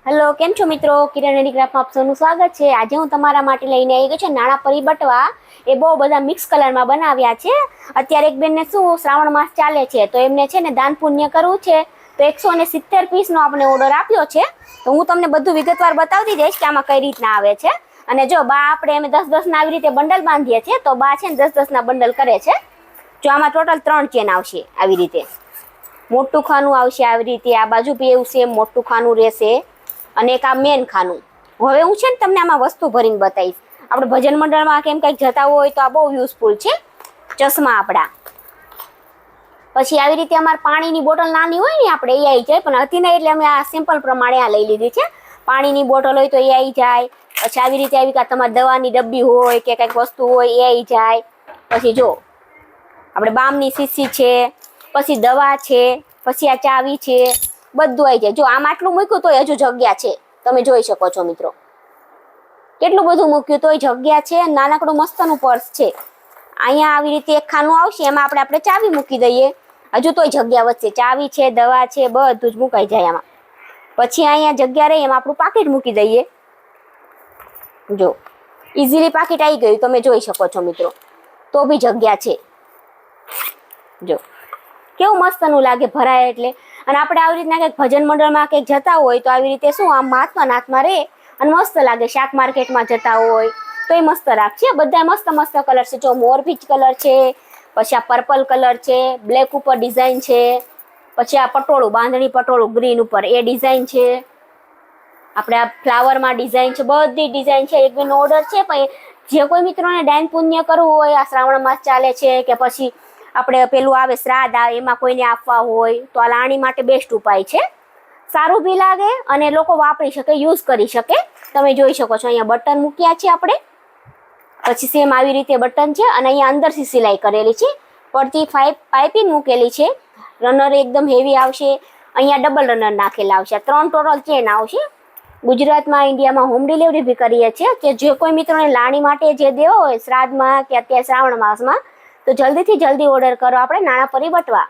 Hello, કેમ છો મિત્રો? કિરણ હેન્ડીક્રાફ્ટમાં આપ સૌનું સ્વાગત છે. આજે હું તમારા માટે લઈને આવી ગઈ છું નાણાં પરી બટવા. એ બહુ બધા મિક્સ કલરમાં બનાવ્યા છે. અત્યારે એક બેનને શું શ્રાવણ માસ ચાલે છે, તો એમને છે ને દાન પુણ્ય કરવું છે, તો 170 પીસનો આપણે ઓર્ડર આપ્યો છે. તો હું તમને બધું વિગતવાર બતાવતી જઈશ કે આમાં કઈ રીતના આવે છે. અને જો બા આપણે અમે 10-10ના આવી રીતે બંડલ બાંધીએ છીએ, તો બા છે ને 10-10ના બંડલ કરે છે. જો આમાં ટોટલ 3 ચેન આવશે આવી રીતે. મોટું ખાનું આવશે આવી રીતે, આ બાજુ બી એવું સેમ મોટું ખાનું રહેશે અને એક આ મેન ખાનું. હવે હું છે ને તમને આમાં વસ્તુ ભરીને બતાવીશ. આપણે ભજન મંડળમાં કેમ કંઈક જતા હોય તો આ બહુ યુઝફુલ છે. ચશ્મા આપણા. પછી આવી રીતે અમારે પાણીની બોટલ નાની હોય ને આપણે એ આવી જાય, પણ હતી નહીં એટલે અમે આ સિમ્પલ પ્રમાણે આ લઈ લીધી છે. પાણીની બોટલ હોય તો એ આવી જાય. પછી આવી રીતે આવી કાંઈ તમારે દવાની ડબ્બી હોય કે કંઈક વસ્તુ હોય એ આવી જાય. પછી જો આપણે બામની શીશી છે, પછી દવા છે, પછી આ ચાવી છે, બધું આવી જાય. જો આમ આટલું મૂક્યું તોય હજુ જગ્યા છે. તમે જોઈ શકો છો મિત્રો, કેટલું બધું મૂક્યું તોય જગ્યા છે. નાનકડું મસ્તનું પર્સ છે. અહીંયા આવી રીતે એક ખાનું આવશે, એમાં આપણે ચાવી મૂકી દઈએ, હજુ તોય જગ્યા વધશે. ચાવી છે, દવા છે, બધું જ મુકાઈ જાય આમાં. પછી અહીંયા જગ્યા રહી એમાં આપણું પાકીટ મૂકી દઈએ. જો ઇઝીલી પાકીટ આવી ગયું, તમે જોઈ શકો છો મિત્રો. તો બી જગ્યા છે. જો કેવું મસ્તનું લાગે ભરાય એટલે. અને આપણે આવી રીતના કંઈક ભજન મંડળમાં કંઈક જતા હોય તો આવી રીતે શું આમ હાથમાં રહે અને મસ્ત લાગે. શાક માર્કેટમાં જતા હોય તો એ મસ્ત રાખશે. બધા મસ્ત મસ્ત કલર છે. જો મોરપીંચ કલર છે, પછી આ પર્પલ કલર છે, બ્લેક ઉપર ડિઝાઇન છે, પછી આ પટોળું, બાંધણી પટોળું ગ્રીન ઉપર એ ડિઝાઇન છે. આપણે આ ફ્લાવરમાં ડિઝાઇન છે, બધી ડિઝાઇન છે. એક બેનો ઓર્ડર છે, પણ જે કોઈ મિત્રોને દાન પુણ્ય કરવું હોય, આ શ્રાવણ માસ ચાલે છે કે પછી આપણે પેલું આવે શ્રાદ્ધ આવે, એમાં કોઈને આપવા હોય તો આ લાણી માટે બેસ્ટ ઉપાય છે. સારું બી લાગે અને લોકો વાપરી શકે, યુઝ કરી શકે. તમે જોઈ શકો છો અહીંયા બટન મૂક્યા છે આપણે. પછી સેમ આવી રીતે બટન છે અને અહીંયા અંદરથી સિલાઈ કરેલી છે. પડતી પાઇપિંગ મૂકેલી છે. રનર એકદમ હેવી આવશે. અહીંયા ડબલ રનર નાખેલા આવશે. 3 ટોટલ ચેન આવશે. ગુજરાતમાં, ઇન્ડિયામાં હોમ ડિલિવરી બી કરીએ છીએ. કે જે કોઈ મિત્રોને લાણી માટે જે દેવો હોય શ્રાદ્ધમાં કે અત્યારે શ્રાવણ માસમાં, તો જલ્દીથી જલ્દી ઓર્ડર કરો આપણે નાણાં પરી બટવા.